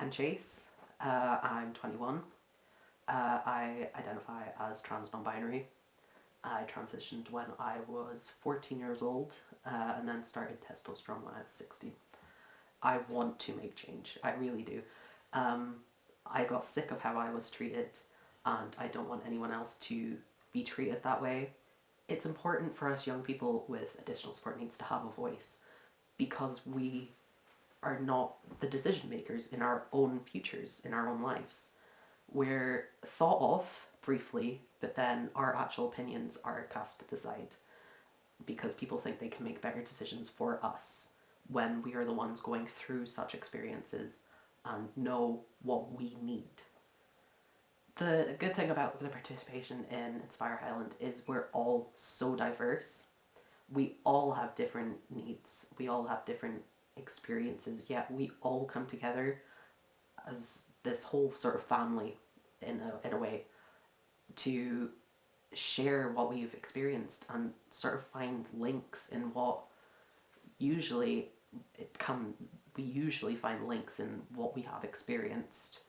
I'm Chase. I'm 21. I identify as trans non-binary. I transitioned when I was 14 years old and then started testosterone when I was 16. I want to make change. I really do. Um, I got sick of how I was treated and I don't want anyone else to be treated that way. It's important for us young people with additional support needs to have a voice because we are not the decision makers in our own futures, in our own lives. We're thought of briefly, but then our actual opinions are cast to the side because people think they can make better decisions for us when we are the ones going through such experiences and know what we need. The good thing about the participation in Inspire Highland is we're all so diverse. We all have different needs, we all have different experiences, yet we all come together as this whole sort of family in a way to share what we've experienced and sort of find links in what usually we usually find links in what we have experienced,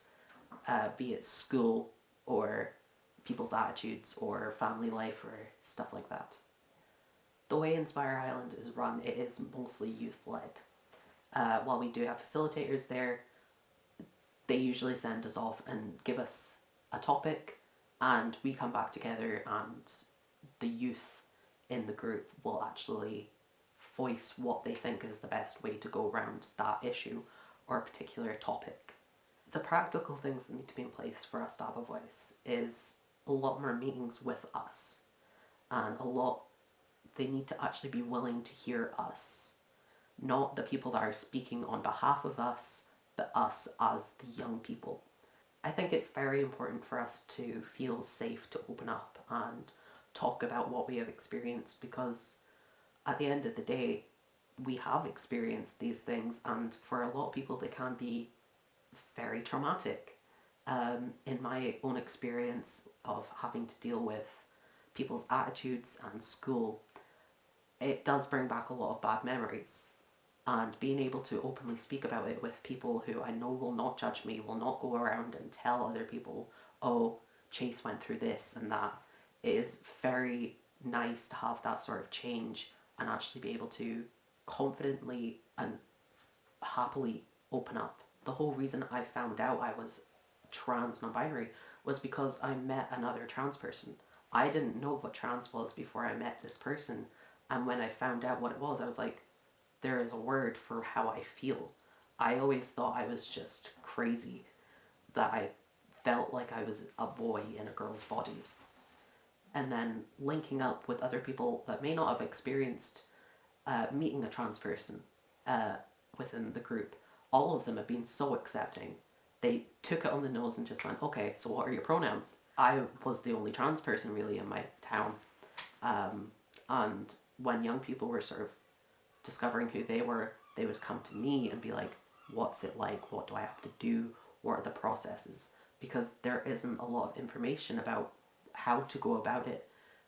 be it school or people's attitudes or family life or stuff like that. The way Inspire Highland is run, it is mostly youth-led. While we do have facilitators there, they usually send us off and give us a topic and we come back together and the youth in the group will actually voice what they think is the best way to go around that issue or a particular topic. The practical things that need to be in place for us to have a voice is a lot more meetings with us and they need to actually be willing to hear us, not the people that are speaking on behalf of us, but us as the young people. I think it's very important for us to feel safe to open up and talk about what we have experienced because at the end of the day, we have experienced these things and for a lot of people they can be very traumatic. In my own experience of having to deal with people's attitudes and school, it does bring back a lot of bad memories. And being able to openly speak about it with people who I know will not judge me, will not go around and tell other people, oh, Chase went through this and that, it is very nice to have that sort of change and actually be able to confidently and happily open up. The whole reason I found out I was trans non-binary was because I met another trans person. I didn't know what trans was before I met this person, and when I found out what it was, I was like, there is a word for how I feel. I always thought I was just crazy, that I felt like I was a boy in a girl's body. And then linking up with other people that may not have experienced meeting a trans person within the group, all of them have been so accepting. They took it on the nose and just went, okay, so what are your pronouns? I was the only trans person really in my town. And when young people were sort of discovering who they were, they would come to me and be like, what's it like? What do I have to do? What are the processes? Because there isn't a lot of information about how to go about it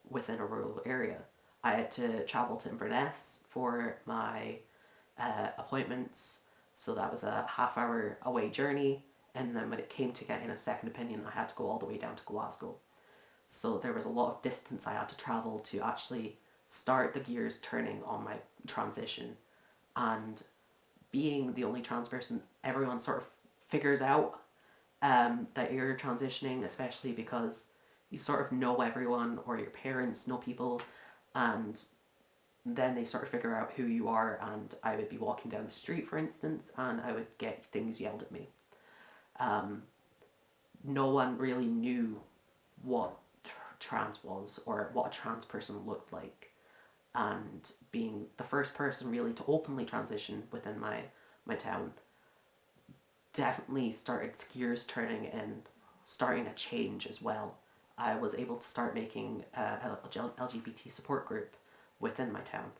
within a rural area. I had to travel to Inverness for my appointments, so that was a half-hour away journey, and then when it came to getting a second opinion, I had to go all the way down to Glasgow. So there was a lot of distance I had to travel to actually start the gears turning on my transition. And being the only trans person, everyone sort of figures out that you're transitioning, especially because you sort of know everyone or your parents know people, and then they sort of figure out who you are. And I would be walking down the street, for instance, and I would get things yelled at me. No one really knew what trans was or what a trans person looked like, and being the first person really to openly transition within my town definitely started gears turning and starting a change as well. I was able to start making a LGBT support group within my town,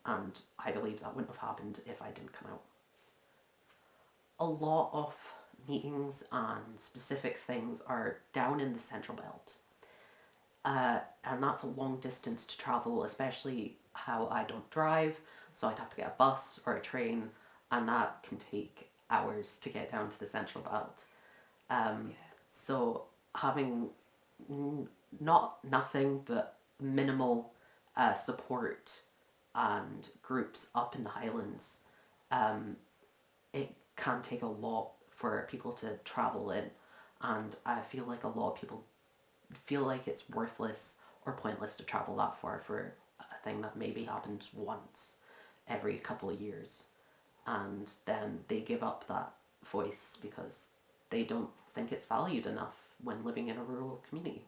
and I believe that wouldn't have happened if I didn't come out. A lot of meetings and specific things are down in the Central Belt. And that's a long distance to travel, especially how I don't drive, so I'd have to get a bus or a train, and that can take hours to get down to the central belt. Yeah. So having not nothing but minimal support and groups up in the Highlands, it can take a lot for people to travel in, and I feel like a lot of people feel like it's worthless or pointless to travel that far for a thing that maybe happens once every couple of years, and then they give up that voice because they don't think it's valued enough when living in a rural community.